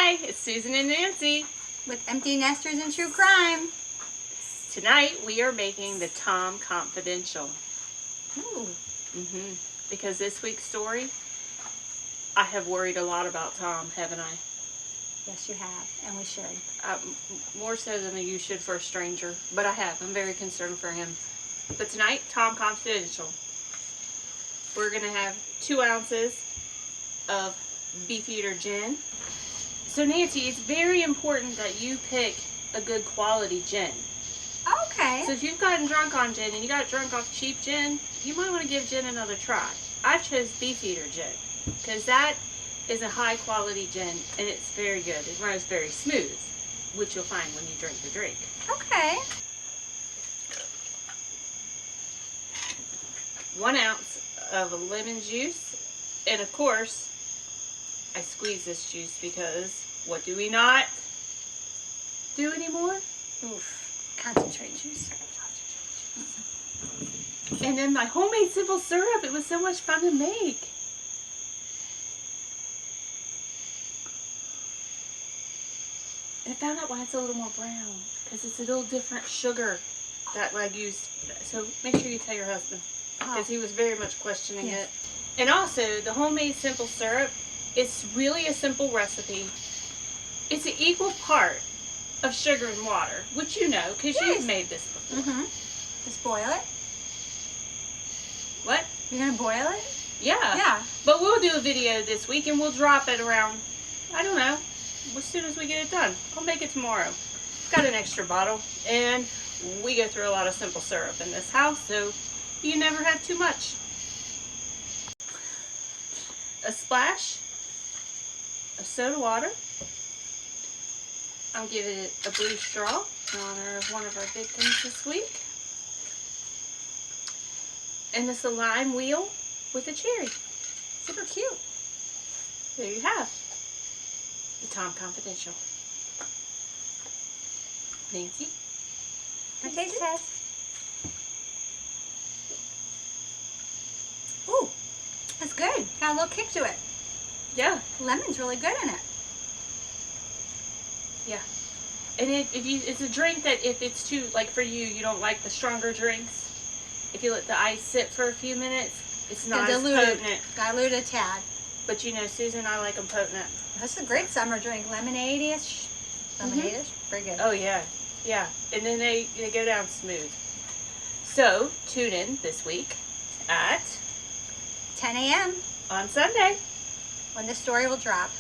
Hey, it's Susan and Nancy with Empty Nesters and True Crime. Tonight we are making the Tom Confidential. Ooh. Because this week's story, I have worried a lot about Tom, haven't I? Yes, you have, and we should. More so than you should for a stranger, but I have. I'm very concerned for him. But tonight, Tom Confidential. We're going to have 2 ounces of Beefeater gin. So Nancy, it's very important that you pick a good quality gin. Okay. So if you've gotten drunk on gin and you got drunk off cheap gin, you might want to give gin another try. I chose Beefeater gin because that is a high quality gin and it's very good. It runs very smooth, which you'll find when you drink the drink. Okay. 1 ounce of lemon juice, and of course I squeeze this juice because what do we not do anymore? Oof. Concentrate juice. And then my homemade simple syrup. It was so much fun to make. And I found out why it's a little more brown. Because it's a little different sugar that I used. So make sure you tell your husband. Because he was very much questioning it. And also, the homemade simple syrup, it's really a simple recipe. It's an equal part of sugar and water, which you know, because you've made this before. Just boil it. What? You're going to boil it? Yeah. Yeah. But we'll do a video this week and we'll drop it around, I don't know, as soon as we get it done. I'll make it tomorrow. Got an extra bottle, and we go through a lot of simple syrup in this house, so you never have too much. A splash of soda water. I'll give it a blue straw in honor of one of our victims this week. And this is a lime wheel with a cherry. Super cute. There you have the Tom Confidential. Nancy? My taste test. Ooh, that's good. Got a little kick to it. Yeah. Lemon's really good in it. Yeah. And it's a drink that if it's too, like for you, you don't like the stronger drinks. If you let the ice sit for a few minutes, it's not as potent. Dilute a tad. But you know, Susan, I like them potent. That's a great summer drink. Lemonade-ish. Lemonade-ish. Very good. Oh, yeah. Yeah. And then they go down smooth. So, tune in this week at 10 a.m. on Sunday when the story will drop.